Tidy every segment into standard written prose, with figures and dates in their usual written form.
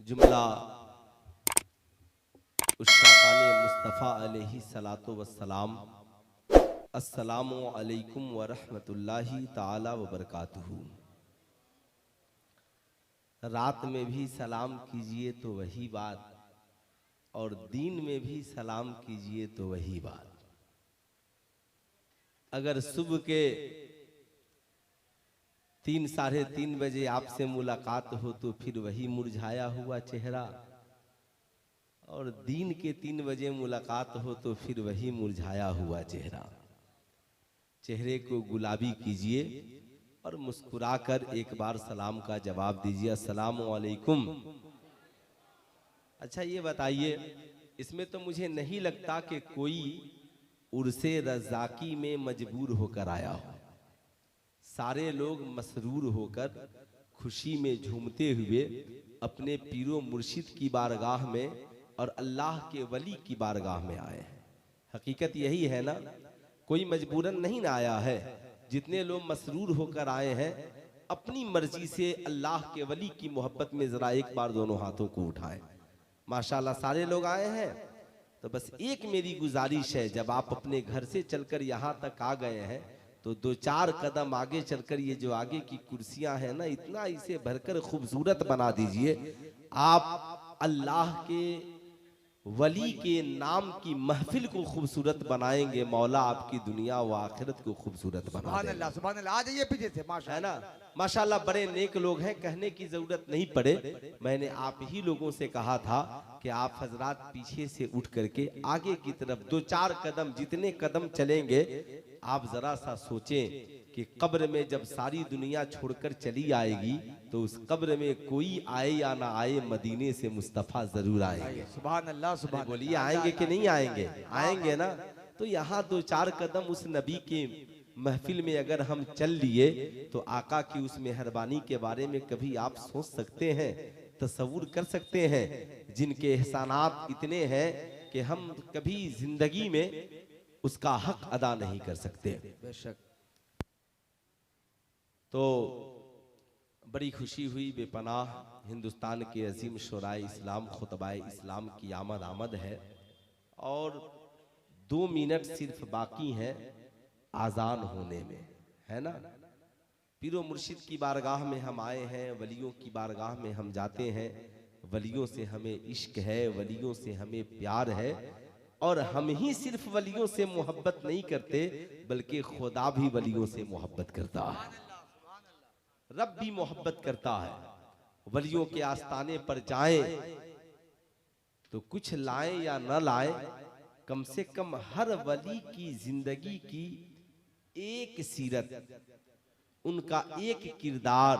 जुमला उश्शाक़ाने मुस्तफ़ा अलैहि सलातो वस्सलाम, अस्सलामु अलैकुम व रहमतुल्लाहि ताला व बरकातुहू। रात में भी सलाम कीजिए तो वही बात, और दिन में भी सलाम कीजिए तो वही बात। अगर सुबह के 3 साढ़े 3 बजे आपसे मुलाकात हो तो फिर वही मुरझाया हुआ चेहरा, और दिन के 3 बजे मुलाकात हो तो फिर वही मुरझाया हुआ चेहरा। चेहरे को गुलाबी कीजिए और मुस्कुराकर एक बार सलाम का जवाब दीजिए, अस्सलामु अलैकुम। अच्छा ये बताइए, इसमें तो मुझे नहीं लगता कि कोई उर्से रज़ाकी में मजबूर होकर आया हो। सारे लोग मसरूर होकर खुशी में झूमते हुए अपने पीरो मुर्शिद की बारगाह में और अल्लाह के वली की बारगाह में आए हैं। हकीकत यही है ना, कोई मजबूरन नहीं ना आया है। जितने लोग मसरूर होकर आए हैं अपनी मर्जी से अल्लाह के वली की मोहब्बत में, जरा एक बार दोनों हाथों को उठाएं। माशाल्लाह सारे लोग आए हैं। तो बस एक मेरी गुजारिश है, जब आप अपने घर से चलकर यहाँ तक आ गए हैं तो 2-4 कदम आगे चलकर ये जो आगे की कुर्सियां हैं ना, इतना इसे भरकर खूबसूरत बना दीजिए। आप अल्लाह के वली के नाम की महफिल को खूबसूरत बनाएंगे, मौला आपकी दुनिया व आखिरत को खूबसूरत बना सुभान देगा। अल्लाह, सुभान अल्लाह। आ जाइए पीछे से, है माशाअल्लाह। ना। माशाल्लाह बड़े नेक लोग हैं, कहने की जरूरत नहीं पड़े। मैंने आप ही लोगों से कहा था कि आप हजरात पीछे से उठ करके आगे की तरफ 2-4 कदम, जितने कदम चलेंगे आप जरा सा सोचें कि कब्र में जब सारी दुनिया छोड़कर चली आएगी तो उस कब्र में कोई आए या ना आए, मदीने से मुस्तफ़ा जरूर आएंगे। सुभान अल्लाह, अरे सुभान बोलिए, अल्लाह। आएंगे कि नहीं आएंगे? आएंगे ना। तो यहाँ 2-4 कदम उस नबी के महफिल में अगर हम चल लिए तो आका की उस मेहरबानी के बारे में कभी आप सोच सकते हैं, तसव्वुर कर सकते हैं, जिनके एहसानात इतने हैं कि हम कभी जिंदगी में उसका हक अदा नहीं कर सकते। बेशक। तो बड़ी खुशी हुई, बेपनाह हिंदुस्तान के अजीम शोराए इस्लाम खुतबाए इस्लाम की आमद है, और 2 मिनट सिर्फ बाकी हैं आजान होने में, है ना। पीरो मुर्शिद की बारगाह में हम आए हैं, वलियों की बारगाह में हम जाते हैं। वलियों से हमें इश्क है, वलियों से हमें प्यार है, और हम ही सिर्फ वलियों से मोहब्बत नहीं करते बल्कि खुदा भी वलियों से मोहब्बत करता है, रब भी मोहब्बत करता है। वलियों के आस्थाने पर जाएं तो कुछ लाएं या न लाएं, कम से कम हर वली की जिंदगी की एक सीरत, उनका एक किरदार,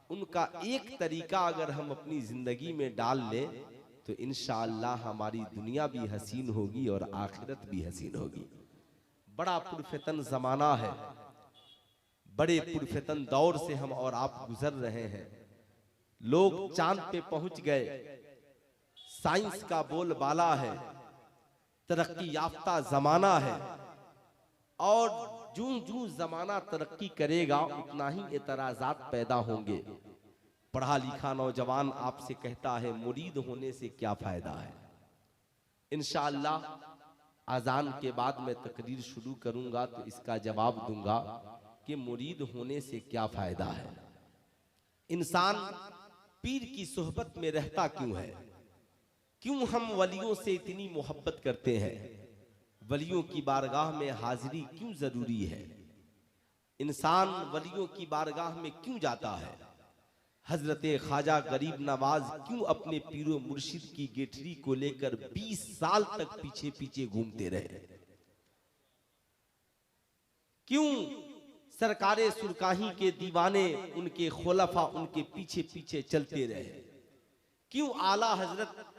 उनका एक तरीका अगर हम अपनी जिंदगी में डाल लें तो इंशाअल्लाह हमारी दुनिया भी हसीन होगी और आखिरत भी हसीन होगी। बड़ा पुरफितन जमाना है, बड़े पुरफितन दौर से हम और आप गुजर रहे हैं। लोग चांद पे पहुंच गए, साइंस का बोलबाला है, तरक्की याफ्ता जमाना है, और जूं जूं जमाना तरक्की करेगा उतना ही एतराजात पैदा होंगे। पढ़ा लिखा नौजवान आपसे कहता है मुरीद होने से क्या फायदा है। इंशाअल्लाह अजान के बाद मैं तकरीर शुरू करूंगा तो इसका जवाब दूंगा कि मुरीद होने से क्या फायदा है। इंसान पीर की सोहबत में रहता क्यों है? क्यों हम वलियों से इतनी मोहब्बत करते हैं? वलियों की बारगाह में हाजिरी क्यों जरूरी है? इंसान वलियों की बारगाह में क्यों जाता है? हजरत ख्वाजा गरीब नवाज क्यों अपने पीरो मुर्शिद की गेठरी को लेकर 20 साल तक पीछे पीछे घूमते रहे? क्यों सरकारे सुरकाही के दीवाने, उनके खुलफा उनके पीछे पीछे चलते रहे? क्यों आला हजरत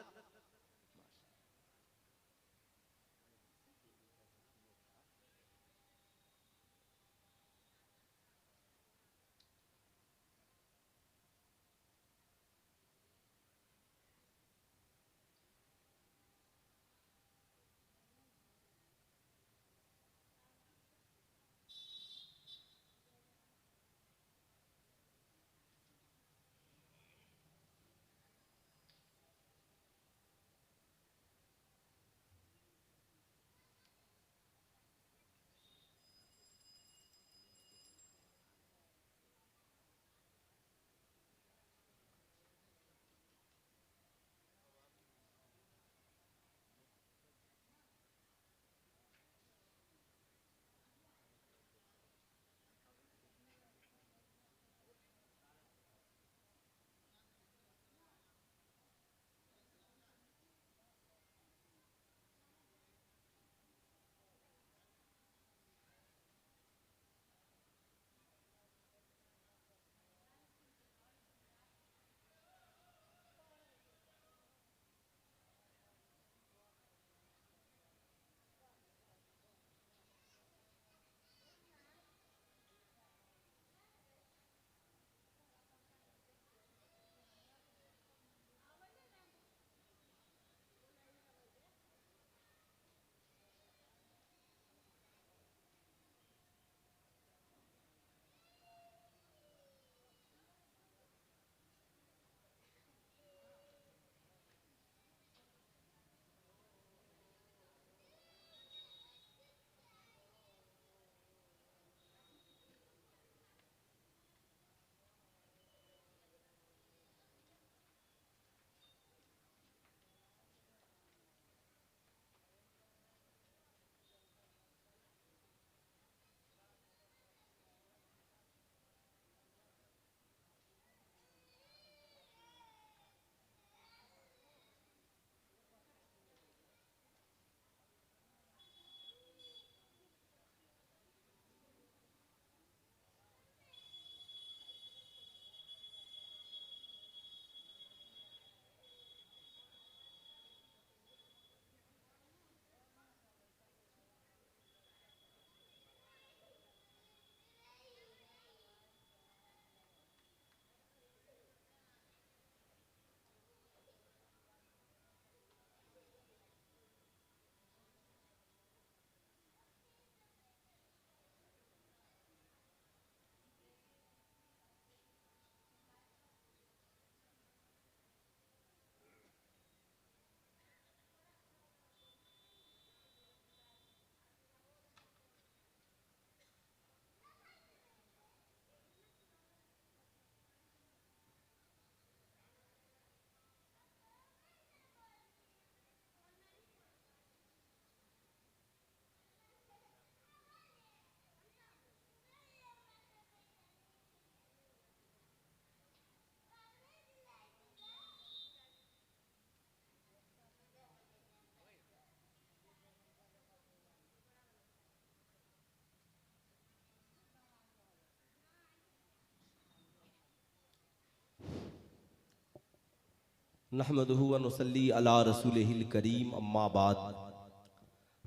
नहमदुहु व नुसल्ली अला रसूलिहिल करीम अम्मा बाद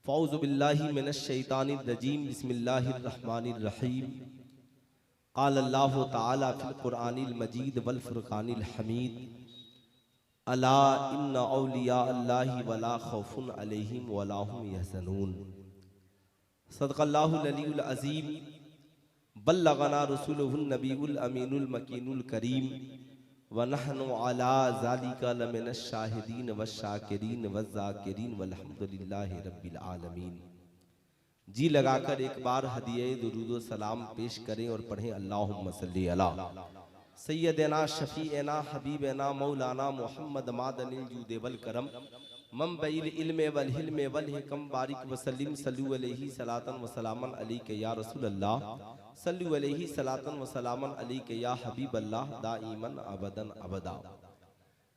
फ़ौज़ु बिल्लाहि मिनश शैतानिर रजीम बिस्मिल्लाहिर रहमानिर रहीम क़ाल अल्लाहु तआला फ़िल क़ुरआनिल मजीद वल फ़ुरक़ानिल हमीद अला इन्ना औलिया अल्लाहि वला खौफ़ुन अलैहिम वला हुम यहज़नून सदक़ल्लाहुल अलीयुल अज़ीम बल्लगना रसूलुहुन नबीयुल अमीनुल मकीनुल करीम व नहनु अला ज़ालिका लमिनश शाहिदीन वश्शाकिरीन वज़्ज़ाकिरीन वल्हम्दुलिल्लाहि रब्बिल आलमीन। जी लगाकर एक बार हदिये दुरूद व सलाम पेश करें और पढ़ें अल्लाहुम्मा सल्ली अला सय्यदना शफीअना हबीबना मौलाना मुहम्मद मादनिल जूद वल करम मंबइल इल्म वल हिल्म वल हिकम बारिक वसल्लिम सल्लु अलैहि सलातन व सलामन अलैका या रसूल अल्लाह सल्लु अलैहि सलातन व सलामन अलैका या हबीब अल्लाह दाईमन अबदन अबदा।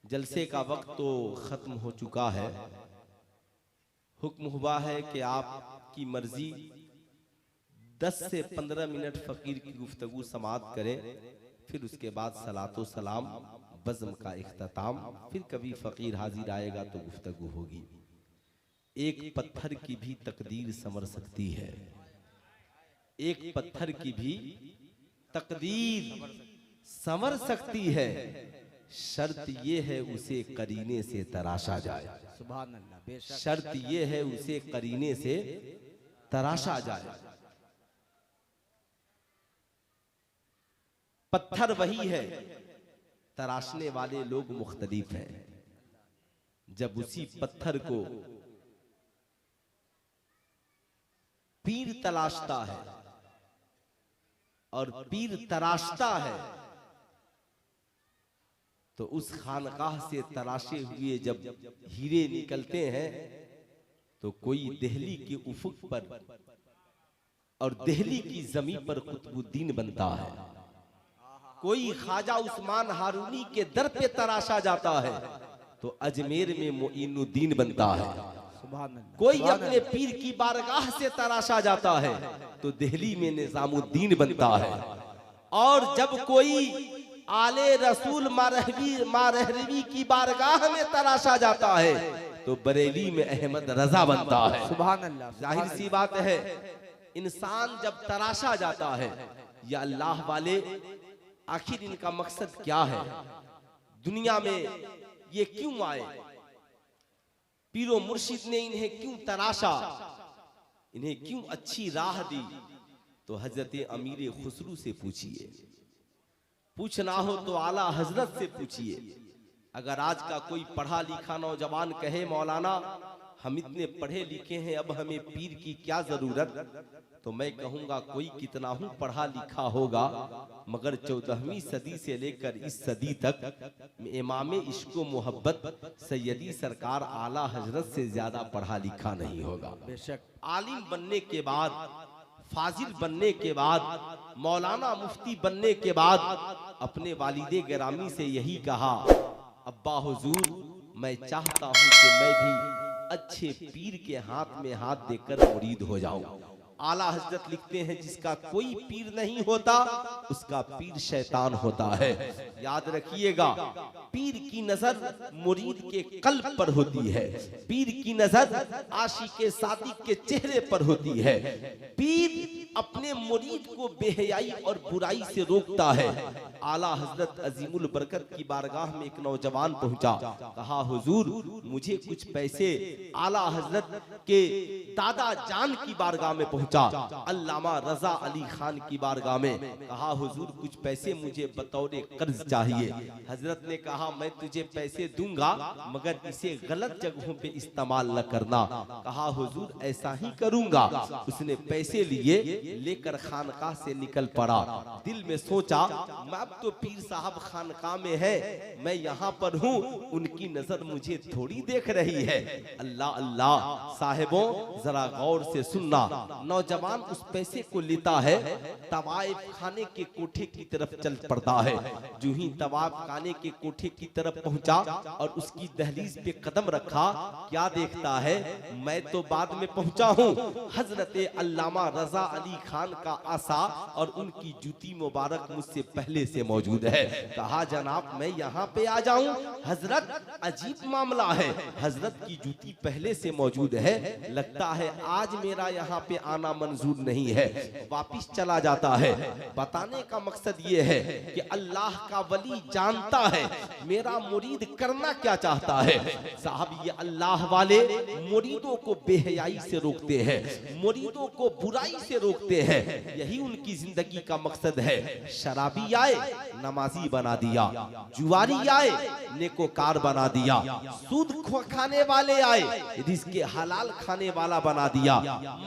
जलसे का वक्त तो ख़त्म हो चुका है। हुक्म हुआ है कि आपकी मर्जी 10 से 15 मिनट फ़कीर की गुफ्तगू समाअत करें, फिर उसके बाद सलातो सलाम बज़्म का इख्तिताम, फिर कभी फ़कीर हाजिर आएगा तो गुफ्तगू होगी। एक पत्थर की भी तकदीर संवर सकती है, एक पत्थर की भी तकदीर संवर सकती है, शर्त ये है उसे करीने से तराशा जाए। सुभान अल्लाह, बेशक शर्त ये है उसे करीने से तराशा जाए। पत्थर वही है, तराशने वाले लोग मुख्तलिफ हैं। जब उसी पत्थर को पीर तलाशता है और पीर तराशता है, तो उस खानकाह से तराशे हुए जब हीरे निकलते हैं तो कोई दिल्ली के उफुक पर और दिल्ली की जमीन पर कुतुबुद्दीन बनता है। कोई ख्वाजा उस्मान हारूनी के दर पे तराशा जाता है तो अजमेर में मोइनुद्दीन बनता है। सुभान अल्लाह। कोई अपने पीर की बारगाह से तराशा जाता है तो दिल्ली में निजामुद्दीन बनता है। और जब कोई आले रसूल मारहवी की बारगाह में तराशा जाता है तो बरेली में अहमद रजा बनता है। सुभान अल्लाह। जाहिर सी बात है, इंसान जब तराशा जाता है, या अल्लाह वाले आखिर इनका मकसद क्या है, दुनिया में ये क्यों आए, पीरो मुर्शिद ने इन्हें क्यों तराशा, इन्हें क्यों अच्छी राह दी, तो हजरत अमीर खुसरू से पूछिए। पूछना हो तो आला हजरत से पूछिए। अगर आज का कोई पढ़ा लिखा नौजवान कहे मौलाना हम इतने पढ़े लिखे हैं, अब हमें पीर की क्या जरूरत, तो मैं कहूंगा कोई कितना हूं पढ़ा लिखा होगा, मगर 14वीं सदी से लेकर इस सदी तक इमाम इश्क व मोहब्बत सैयदी सरकार आला हजरत से ज्यादा पढ़ा लिखा नहीं होगा। बेशक आलिम बनने के बाद, फाजिल बनने के बाद, मौलाना मुफ्ती बनने के बाद अपने वालिदे गिरामी से यही कहा, अब्बा हुजूर मैं चाहता हूं कि मैं भी अच्छे पीर के हाथ में हाथ देकर मुरीद हो जाऊं। आला हजरत लिखते हैं जिसका कोई पीर नहीं होता उसका पीर शैतान होता है। याद रखिएगा, पीर की नजर मुरीद के कल्ब पर होती है, पीर की नजर आशिके सादिक के चेहरे पर होती है। पीर अपने मुरीद को बेहयाई और बुराई से रोकता है। आला हजरत अजीमुल बरकत की बारगाह में एक नौजवान पहुंचा, कहा हुजूर मुझे कुछ पैसे। आला हजरत के दादा जान की बारगाह में पहुंचा, अल्लामा रजा अली खान की बारगाह में, कहा हुजूर कुछ पैसे मुझे बतौर कर्ज चाहिए। हजरत ने कहा मैं तुझे पैसे दूंगा मगर इसे गलत जगहों पे इस्तेमाल न करना। कहा हुजूर ऐसा ही करूंगा। उसने पैसे लिए, लेकर खानकाह से निकल पड़ा। दिल में सोचा मैं अब तो पीर साहब खानकाह में है, मैं यहाँ पर हूँ, उनकी नजर मुझे थोड़ी देख रही है। अल्लाह अल्लाह साहिबों जरा गौर से सुनना। नौजवान उस पैसे को लेता है, तवाइफ खाने के कोठे की तरफ चल पड़ता है। जो ही तवाइफ खाने के कोठे की तरफ पहुंचा और उसकी दहलीज पे कदम रखा, क्या देखता है, मैं तो बाद में पहुंचा हूं, हजरत अल्लामा रजा अली खान का आसा और उनकी जूती मुबारक मुझसे पहले से मौजूद है। कहा जनाब मैं यहाँ पे आ जाऊं? हजरत अजीब मामला है, हजरत की जूती पहले से मौजूद है, लगता है आज मेरा यहाँ पे आना मंजूर नहीं है। वापिस चला जाता है। बताने का मकसद ये है कि अल्लाह का वली जानता है मेरा मुरीद करना क्या चाहता है। साहब ये अल्लाह वाले मुरीदों को बेहयाई से रोकते हैं, मुरीदों को बुराई से रोकते हैं, यही उनकी जिंदगी का मकसद है। शराबी आए नमाजी बना दिया, जुआरी आए नेकोकार बना दिया, सूद खाने वाले आए रिज़्क़े हलाल खाने वाला बना दिया,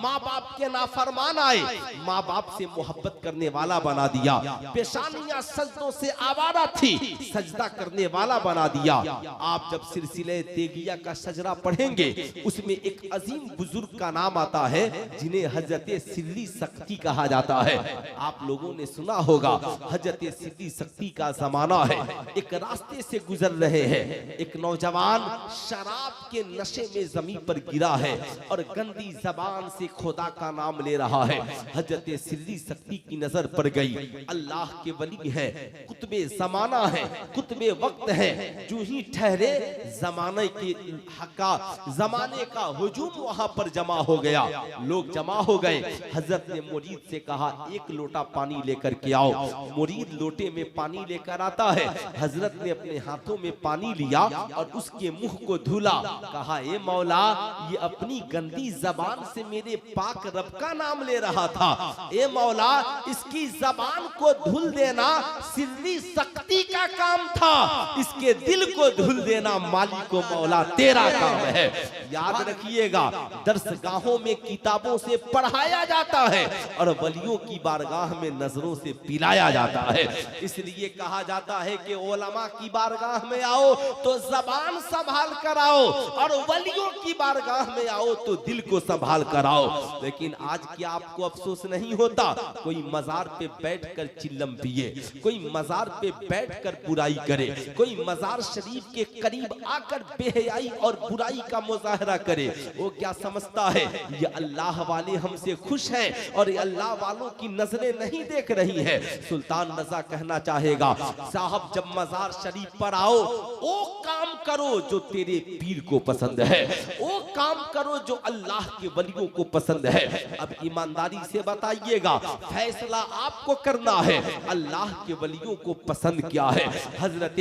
माँ बाप के नाफरमान आए माँ बाप से मोहब्बत करने वाला बना दिया, पेशानियां सजदों से आवारा थी सजदा करने वाला बना दिया। आप जब सिलसिले तेगिया का सजरा पढ़ेंगे उसमें एक अजीम बुजुर्ग का नाम आता है जिन्हें हजरत सिल्ली सख्ती कहा जाता है। आप लोगों ने सुना होगा, हजरत सिल्ली सख्ती का जमाना है। एक रास्ते से गुजर रहे हैं, एक नौजवान शराब के नशे में जमीन पर गिरा है और गंदी जबान से खुदा का नाम ले रहा है। हजरत सिल्ली सख्ती की नजर पड़ गई, अल्लाह के वली है, कुतबे जमाना है, कुतबे वक्त है। जो ही ठहरे जमाने के हक्का जमाने का हुजूम वहां पर जमा हो गया, लोग जमा हो गए। हजरत ने मुरीद से कहा एक लोटा पानी लेकर के आओ। मुरीद लोटे में पानी लेकर आता है। हजरत ने अपने हाथों में पानी लिया और उसके मुंह को धुला। कहा ए मौला, ये अपनी गंदी जबान से मेरे पाक रब का नाम ले रहा था, ए मौला इसकी जबान को धुल देना सिल्ली सख्ती का काम था, इसके दिल को धुल देना मालिक मौला तेरा काम है। याद रखिएगा, दरसगाहों में किताबों से पढ़ाया जाता है और वलियों की बारगाह में नजरों से पिलाया जाता है। इसलिए कहा जाता है कि उलमा की बारगाह में आओ तो जबान संभाल कर आओ और वलियों की बारगाह में आओ तो दिल को संभाल कर आओ। लेकिन आज क्या आपको अफसोस नहीं होता? कोई मजार पे बैठकर चिल्लम पिए, कोई मजार पे बैठकर बुराई करे, कोई मजार शरीफ के करीब आकर बेहयाई और बुराई का मुजाहरा करे। वो क्या समझता है ये अल्लाह वाले हमसे खुश हैं और ये अल्लाह वालों की नजरें नहीं देख रही है। सुल्तान रजा कहना चाहेगा, साहब जब मजार शरीफ पर आओ वो काम करो जो तेरे पीर को पसंद है, वो काम करो जो अल्लाह के वलियों को पसंद है। अब ईमानदारी से बताइएगा, फैसला आपको करना है, अल्लाह के वलियों को पसंद क्या है। हजरत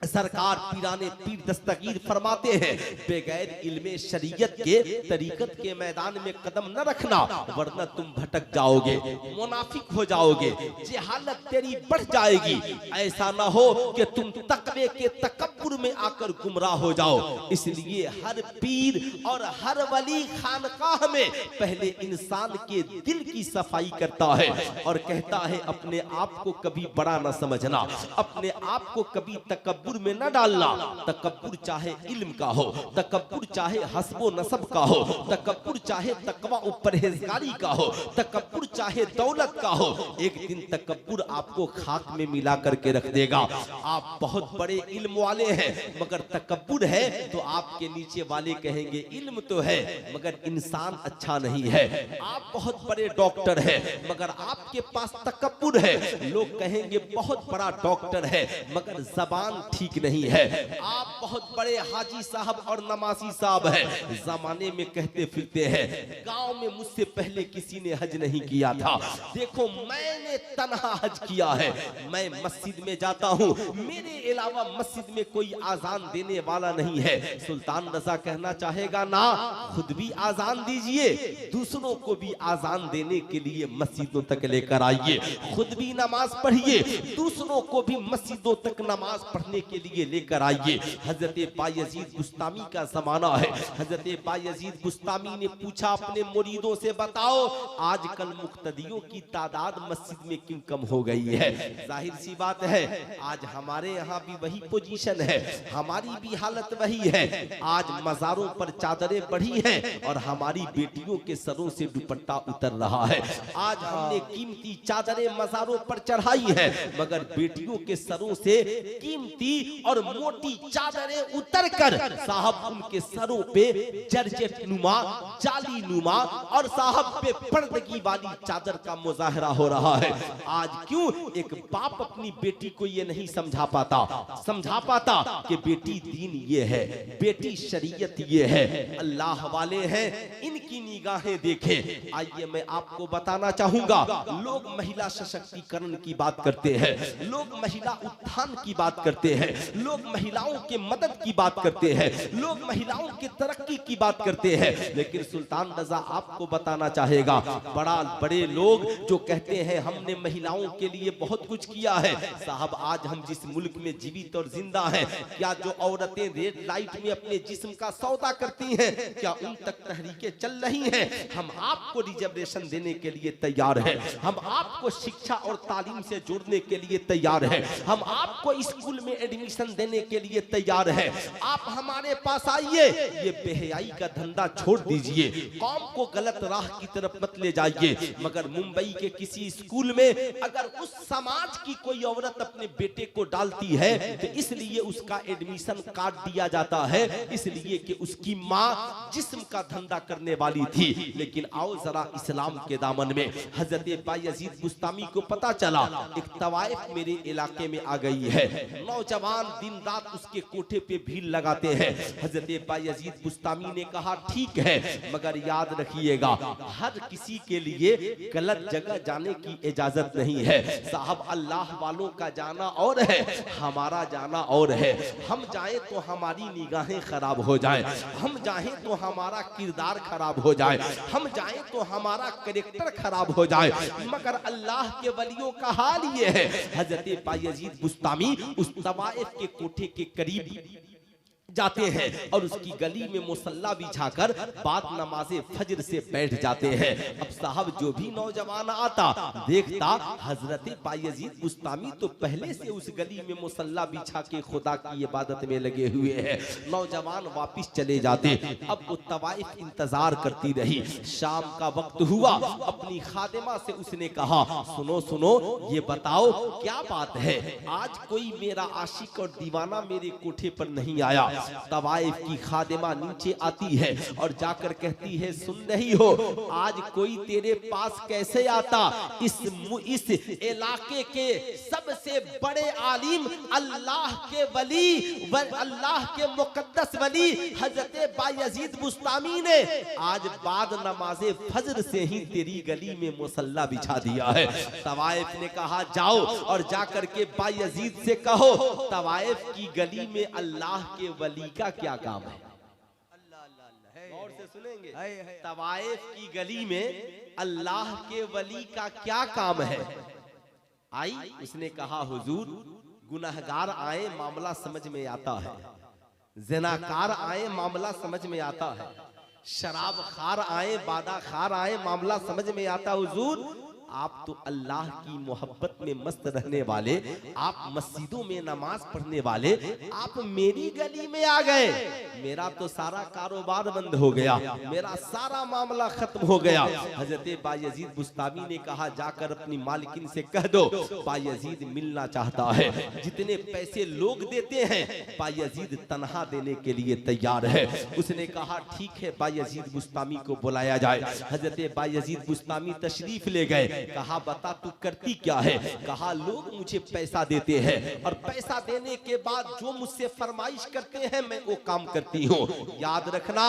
सरकार पीराने पीर दस्तगीर फरमाते हैं, बगैर इल्मे शरीयत के तरीकत के मैदान में कदम न रखना, वरना तुम भटक जाओगे, मुनाफिक हो जाओगे, जहालत तेरी बढ़ जाएगी। ऐसा ना हो कि तुम तकवे के तकब्बुर में आकर गुमराह हो जाओ। इसलिए हर पीर और हर वली खानकाह में पहले इंसान के दिल की सफाई करता है और कहता है अपने आप को कभी बड़ा न समझना, अपने आप को कभी तकब्बुर में न डालना। तकब्बुर चाहे इल्म का हो, तकब्बुर चाहे हस्बो नसब का हो, तकब्बुर चाहे तकवा और परहेजगारी का हो, तकब्बुर चाहे दौलत का हो, एक दिन तकब्बुर आपको खाक में मिला करके रख देगा। आप बहुत बड़े इल्म वाले हैं मगर तकब्बुर है तो आपके नीचे वाले कहेंगे इल्म तो है मगर इंसान अच्छा नहीं है। आप बहुत बड़े डॉक्टर हैं मगर आपके पास तकब्बुर है, लोग कहेंगे बहुत बड़ा डॉक्टर है मगर जबान ठीक नहीं है। आप बहुत बड़े हाजी साहब और नमाजी साहब हैं, जमाने में कहते फिरते हैं गांव में मुझसे पहले किसी ने हज नहीं किया था, देखो मैंने तन्हा हज किया है, मैं मस्जिद में जाता हूँ, मेरे अलावा मस्जिद में कोई आजान देने वाला नहीं है। सुल्तान रजा कहना चाहेगा ना, खुद भी आजान दीजिए, दूसरों को भी आजान देने के लिए मस्जिदों तक लेकर आइए, खुद भी नमाज पढ़िए, दूसरों को भी मस्जिदों तक नमाज पढ़ने के लिए लेकर आइए। हजरत हजरत बायजीद बुस्तामी का जमाना है। हजरत बायजीद बुस्तामी ने पूछा अपने मुरीदों से, बताओ आजकल मुक्तदियों की तादाद मस्जिद में क्यों कम हो गई है? जाहिर सी बात है आज हमारे यहाँ भी वही पोजीशन है, हमारी भी हालत वही है। आज मज़ारों पर चादरें बढ़ी हैं और हमारी बेटियों के सरों से दुपट्टा उतर रहा है। आज हमने कीमती चादरें मज़ारों पर चढ़ाई है, मगर बेटियों के सरों से कीमती और मोटी चादरें उतरकर साहब उनके सरों पे जर्जेट नुमा, जाली नुमा और साहब पे पर्दगी वाली चादर का मुजाहरा हो रहा है। आज क्यों एक बाप अपनी बेटी को ये नहीं समझा पाता कि बेटी दीन ये है, बेटी शरीयत ये है, अल्लाह वाले हैं, इनकी निगाहें देखें। आइए मैं आपको बताना चाहूंगा, लोग महिला सशक्तिकरण की बात करते हैं, लोग महिला उत्थान की बात करते हैं, लोग महिलाओं के मदद की बात करते हैं, लोग महिलाओं की तरक्की की बात करते हैं, लेकिन सुल्तान रजा आपको बताना चाहेगा, बड़े लोग जो कहते हैं हमने महिलाओं के लिए बहुत कुछ किया है, साहब आज हम जिस मुल्क में जीवित और जिंदा हैं, क्या जो औरतें रेड लाइट में अपने जिस्म का सौदा करती हैं, क्या उन तक तहरीकें चल रही हैं? हम आपको रिजर्वेशन देने के लिए तैयार हैं, हम आपको शिक्षा और तालीम से जोड़ने के लिए तैयार हैं, हम आपको स्कूल में एडमिशन देने के लिए तैयार हैं। आप हमारे पास आइए, ये बेहयाई का धंधा छोड़ दीजिए, कौम को गलत राह की तरफ मत ले जाइए। मगर मुंबई के किसी स्कूल में अगर उस समाज की कोई औरत अपने बेटे को डालती है तो इसलिए उसका एडमिशन काट दिया जाता है, इसलिए कि उसकी माँ जिस्म का धंधा करने वाली थी। लेकिन आओ जरा इस्लाम के दामन में, हजरत बायजीद बुस्तामी को पता चला एक तवाइफ मेरे इलाके में आ गई है, नौजवान दिन रात उसके कोठे पे भीड़ लगाते हैं। हजरत बायजीद बुस्तामी ने कहा ठीक है, मगर याद रखिएगा हर किसी के लिए गलत जगह जाने की इजाजत नहीं है। साहब अल्लाह वालों का जाना और है, हमारा जाना और है। हम जाएं तो हमारी निगाहें खराब हो जाएं, हम जाएं तो हमारा किरदार खराब हो जाए, हम जाएं तो हमारा कैरेक्टर खराब हो जाए, मगर अल्लाह के वलियों का हाल ये है। हजरत बायजीद बुस्तामी उस तवाइफ के कोठे के करीब जाते हैं और उसकी गली में मुसल्ला बिछाकर बाद नमाज़े फजर से बैठ जाते हैं। अब साहब जो भी नौजवान आता देखता हजरत बायजीद बुस्तामी तो पहले से उस गली में मुसल्ला बिछा के खुदा की इबादत में लगे हुए हैं। नौजवान वापिस चले जाते। अब वो तवाइफ इंतजार करती रही। शाम का वक्त हुआ, अपनी खादिमा से उसने कहा सुनो सुनो, ये बताओ क्या बात है, आज कोई मेरा आशिक और दीवाना मेरे कोठे पर नहीं आया। तवाइफ की खादिमा नीचे आती है और जाकर कहती है सुन रही हो, आज कोई तेरे पास कैसे आता? इस इलाके के सबसे बड़े आलिम, अल्लाह के वली, अल्लाह के मुकद्दस वली हजरत बायजीद बुस्तामी ने आज बाद नमाज़े फजर से ही तेरी गली में मुसल्ला बिछा दिया है। तवाइफ ने कहा जाओ और जाकर के बायजीद से कहो तवाइफ की गली में अल्लाह के वली का क्या काम है। गौर से सुनेंगे, तवाइफ की गली में अल्लाह के वली का क्या काम है। आई उसने कहा हुजूर, गुनहगार आए मामला समझ में आता है, ज़िनाकार आए मामला समझ में आता है, शराब खार आए, बादा खार आए मामला समझ में आता। हुजूर आप तो अल्लाह की मोहब्बत में मस्त रहने वाले, आप मस्जिदों में नमाज पढ़ने वाले, आप मेरी गली में आ गए, मेरा तो सारा कारोबार बंद हो गया, मेरा सारा मामला खत्म हो गया। हजरत बायजीद बुस्तामी ने कहा जाकर अपनी मालकिन से कह दो बायजीद मिलना चाहता है, जितने पैसे लोग देते हैं बायजीद तनहा देने के लिए तैयार है। उसने कहा ठीक है, बायजीद बुस्तामी को बुलाया जाए। हजरत बायजीद बुस्तामी तशरीफ ले गए। कहा बता तू करती क्या है? कहा लोग मुझे पैसा देते हैं और पैसा देने के बाद जो मुझसे फरमाइश करते हैं मैं वो काम करती हूँ। याद रखना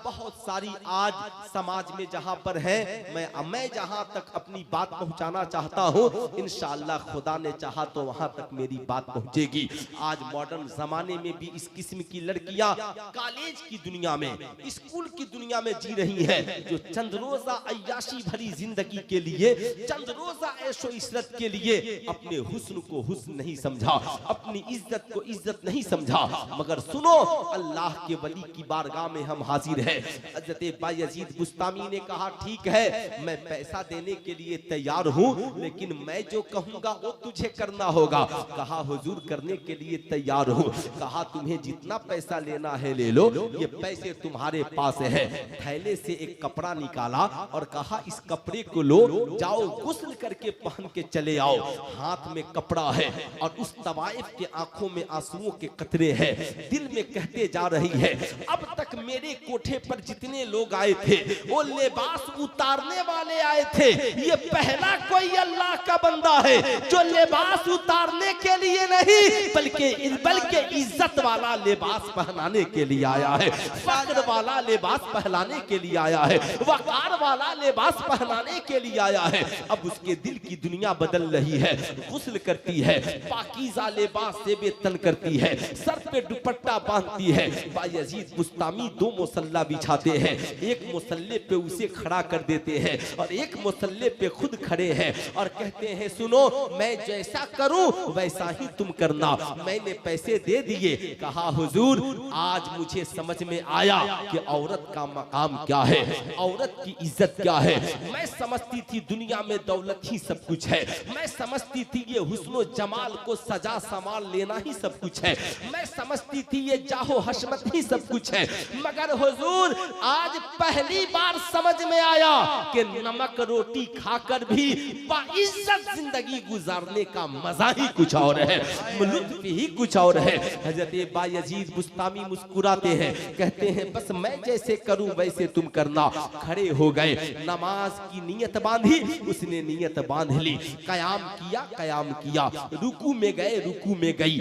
बहुत सारी आज समाज में जहाँ पर है, मैं जहाँ तक अपनी बात पहुँचाना चाहता हूँ इंशाअल्लाह खुदा ने चाहा तो वहाँ तक मेरी बात पहुँचेगी। आज मॉडर्न जमाने में भी इस किस्म की लड़कियाँ कॉलेज की दुनिया में, स्कूल की दुनिया में जी रही हैं, जो चंद रोजा अय्याशी भरी जिंदगी के लिए चंद रोजा ऐशो इशरत के लिए अपने हुस्न को हुस्न नहीं समझा, अपनी इज्जत को इज्जत नहीं समझा। मगर सुनो, अल्लाह के वली की बारगाह में हम हाजिर हैं। हज़रत बायजीद बुस्तामी ने कहा, ठीक है मैं पैसा देने के लिए तैयार हूँ, लेकिन मैं जो कहूँगा वो तुझे करना होगा। कहा हुजूर करने के लिए तैयार हूँ। कहा तुम्हें जितना पैसा लेना है ले लो, ये पैसे तुम्हारे पास है। थैले से एक कपड़ा निकाला और कहा इस कपड़े को लो, जाओ गुस्ल करके पहन के चले आओ। हाथ में कपड़ा है और उस तवाइफ के आंखों में आंसुओं के कतरे हैं, दिल में कहते जा रही है, अब तक मेरे कोठे पर जितने लोग आए थे वो लिबास उतारने वाले आए थे, ये पहला कोई अल्लाह का बंदा है जो लिबास उतारने के लिए नहीं बल्कि इज्जत वाला लिबास पहनाने के लिए आया है, फक्र वाला लिबास पहनाने के लिए आया है, वकार वाला लिबास पहनाने के लिए आया है। अब उसके दिल की दुनिया बदल रही है, गुस्ल करती है, पाकीज़ा लिबास से बेतन करती है, सर पे दुपट्टा बांधती है। बायजीद बुस्तामी दो मुसल्ला बिछाते हैं, एक मुसल्ले पे उसे खड़ा कर देते हैं और एक मुसल्ले पे खुद खड़े हैं और कहते हैं, सुनो मैं जैसा करूं वैसा ही तुम करना। मैंने पैसे दे दिए। कहा हुजूर आज मुझे समझ में आया कि औरत का मकाम क्या है, औरत की इज्जत क्या है। मैं समझती थी दुनिया में दौलत ही सब कुछ है, मैं समझती थी ये हुस्नो जमाल को सजा संभाल लेना ही सब कुछ है, मैं समझती थी ये जाहो हशमत ही सब कुछ है। मगर हुजूर आज पहली बार समझ में आया कि नमक रोटी खाकर भी बाइज्जत जिंदगी गुजारने का मजा ही कुछ और है, लुत्फ ही कुछ और है। हजरत बायजीद बुस्तामी मुस्कुराते हैं, कहते हैं बस मैं जैसे करूं वैसे तुम करना। खड़े हो गए, नमाज की नियत बांधी, उसने नियत बांध ली, कयाम किया, रुकू में गए, रुकू में गई,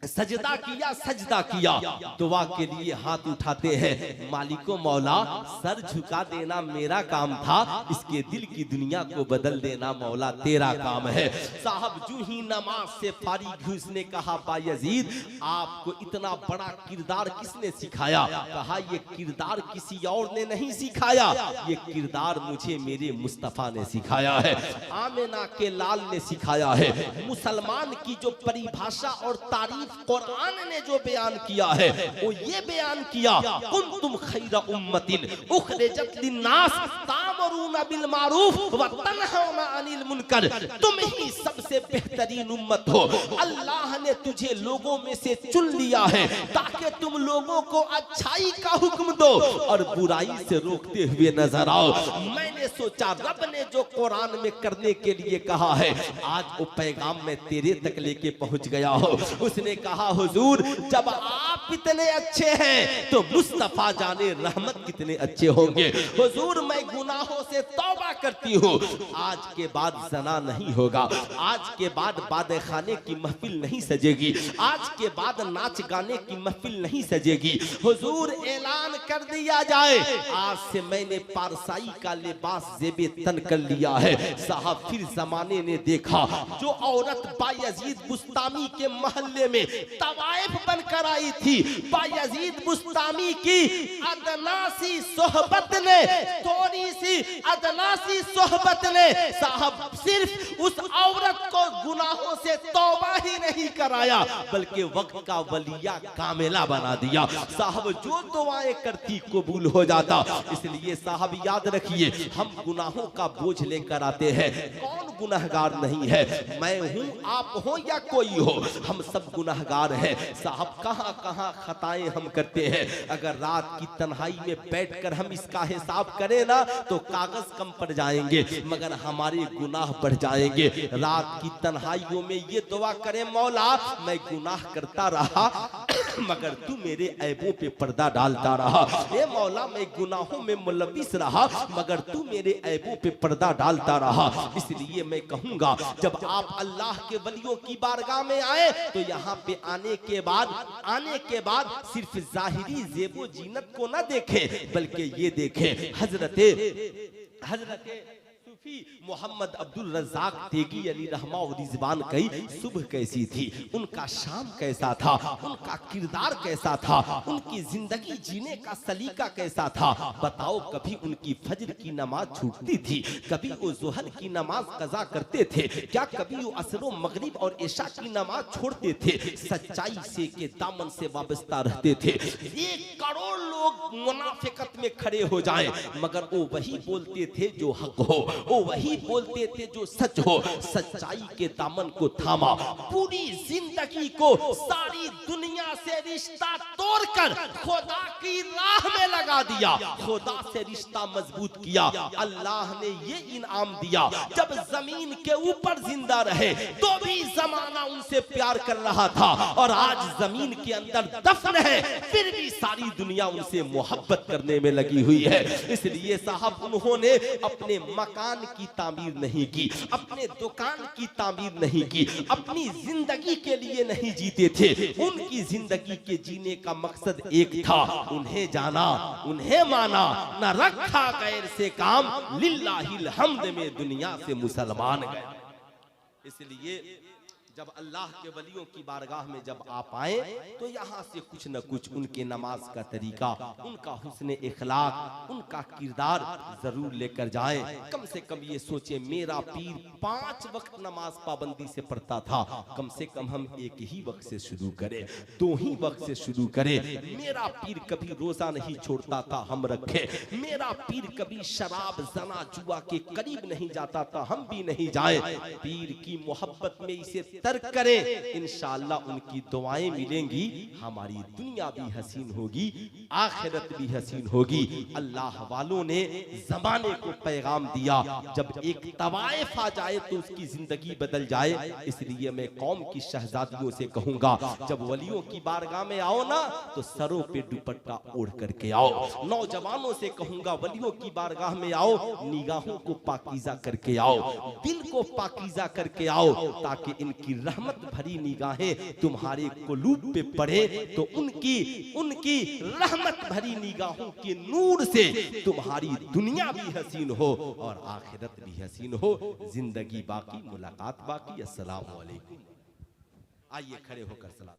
सजदा किया, सजदा किया, दुआ के लिए हाथ उठाते हैं। मालिको मौला सर झुका देना मेरा काम था, इसके दिल की दुनिया को बदल देना मौला तेरा काम है। साहब जो ही नमाज से फारिग हुई, उसने कहा बायजीद आपको इतना बड़ा किरदार किसने सिखाया? कहा ये किरदार किसी और ने नहीं सिखाया, ये किरदार मुझे मेरे मुस्तफा ने सिखाया है, आमिना के लाल ने सिखाया है। मुसलमान की जो परिभाषा और तारीफ कुरान ने जो बयान किया है वो ये बयान किया, कुंतुम खैरा उम्मतिन उखरिजत लिन्नास तामरूना बिल मारूफ व तनहौना अनिल मुनकर, तुम ही सबसे बेहतरीन उम्मत हो। अल्लाह ने तुझे लोगों में से चुन लिया है ताकि तुम लोगों को अच्छाई का हुक्म दो और बुराई से रोकते हुए नजर आओ। मैंने सोचा रब ने जो कुरान में करने के लिए कहा है आज वो पैगाम मैं तेरे तक लेके पहुंच गया हो। उसने कहा हुजूर जब आप इतने अच्छे हैं तो मुस्तफा जाने रहमत कितने अच्छे होंगे। हुजूर मैं गुनाहों से तौबा करती हूँ, आज के बाद जना नहीं होगा, आज के बाद बादे खाने की महफिल नहीं सजेगी, आज के बाद नाच गाने की महफिल नहीं सजेगी। हुजूर ऐलान कर दिया जाए आज से मैंने पारसाई का लिबास ज़ेबे तन कर लिया है। साहब फिर जमाने ने देखा जो औरत बायजीद बुस्तामी के महल्ले में तवाइफ बनकर आई थी, बायजीद बुस्तामी की अदनासी सोहबत ने, थोड़ी सी अदनासी सोहबत ने साहब सिर्फ उस औरत को गुनाहों से तौबा ही नहीं कराया बल्कि वक्त का वलिया कामिला बना दिया। साहब जो दुआएं करती कबूल हो जाता। इसलिए साहब याद रखिए हम गुनाहों का बोझ लेकर आते हैं, कौन गुनाहगार नहीं है? मैं हूं, आप हो या कोई हो, हम सब गुनाहगार हैं। साहब कहां कहां खताएं हम करते हैं। अगर रात की तन्हाई में बैठकर हम इसका हिसाब करें ना तो कागज कम पड़ जाएंगे मगर हमारे गुनाह बढ़ जाएंगे। रात की तन्हाइयों में ये दुआ करें, मौला मैं गुनाह करता रहा मगर तू मेरे ऐबों पे पर्दा डालता रहा। ए मौला मैं गुनाहों में मुलविस रहा मगर तू मेरे ऐबों पे पर्दा डालता रहा। इसलिए मैं कहूंगा जब आप अल्लाह के वलियों की बारगाह में आए तो यहाँ पे आने के बाद सिर्फ जाहिरी ज़ेबो जीनत को ना देखें बल्कि ये देखें हजरत सूफी मोहम्मद अब्दुल रज़्ज़ाक़ तेगी अली रहमा व रिज़वान कही सुबह कैसी थी, उनका शाम कैसा था, उनका किरदार कैसा था, उनकी जिंदगी जीने का सलीका कैसा था। बताओ, कभी उनकी फजर की नमाज छूटती थी, कभी वो ज़ोहर की नमाज कज़ा करते थे क्या, कभी वो असर मगरिब और इशा की नमाज छोड़ते थे। सच्चाई से के दामन से वाबस्ता रहते थे। 1 करोड़ लोग मुनाफिकत में खड़े हो जाएं, मगर वो वही बोलते थे जो हक हो, वो वही बोलते थे जो सच हो। सच्चाई के दामन को थामा, पूरी जिंदगी को सारी दुनिया से रिश्ता तोड़कर खुदा की राह में लगा दिया, खुदा से रिश्ता मजबूत किया। अल्लाह ने ये इनाम दिया, जब जमीन के ऊपर जिंदा रहे तो भी जमाना उनसे प्यार कर रहा था, और आज जमीन के अंदर दफन है फिर भी सारी दुनिया उनसे मोहब्बत करने में लगी हुई है। इसलिए साहब, उन्होंने अपने मकान की तामीर नहीं की, अपने दुकान की तामीर नहीं की, अपनी जिंदगी के लिए नहीं जीते थे। उनकी जिंदगी के जीने का मकसद एक था, उन्हें जाना, उन्हें माना, न रखा गैर से काम, लिल्लाहिल हम्द में दुनिया से मुसलमान गए। इसलिए जब अल्लाह के वलियों की बारगाह में जब आप आए तो यहाँ से कुछ न कुछ उनके नमाज का तरीका, उनका हुस्न इखलाक, उनका किरदार जरूर लेकर जाएं। कम से कम ये सोचे, मेरा पीर 5 वक्त नमाज पाबंदी से पढ़ता था, कम से कम हम एक ही वक्त से शुरू करें, 2 ही वक्त से शुरू करें। मेरा पीर कभी रोजा नहीं छोड़ता था, हम रखे। मेरा पीर कभी शराब, जना, जुआ के करीब नहीं जाता था, हम भी नहीं जाए। पीर की मोहब्बत में इसे तर्क करें, इंशाअल्लाह उनकी दुआएं मिलेंगी, हमारी दुनिया भी हसीन होगी, आखिरत भी हसीन होगी। अल्लाह वालों ने जमाने को पैगाम दिया, जब एक तवाइफ आ जाए तो उसकी जिंदगी बदल जाए। इसलिए मैं कौम की शहजादियों से कहूंगा, जब वलियों की बारगाह में आओ ना तो सरों पे दुपट्टा ओढ़ करके आओ। नौजवानों से कहूंगा, वलियों की बारगाह में आओ, निगाहों को पाकीज़ा करके आओ, दिल को पाकीज़ा करके आओ, ताकि इनकी रहमत भरी निगाहें तुम्हारे कुलूब पे पड़े तो उनकी रहमत भरी निगाहों के नूर से तुम्हारी दुनिया भी हसीन हो और आखिरत भी हसीन हो। जिंदगी बाकी, मुलाकात बाकी। अस्सलाम वालेकुम। आइए खड़े होकर सलाम।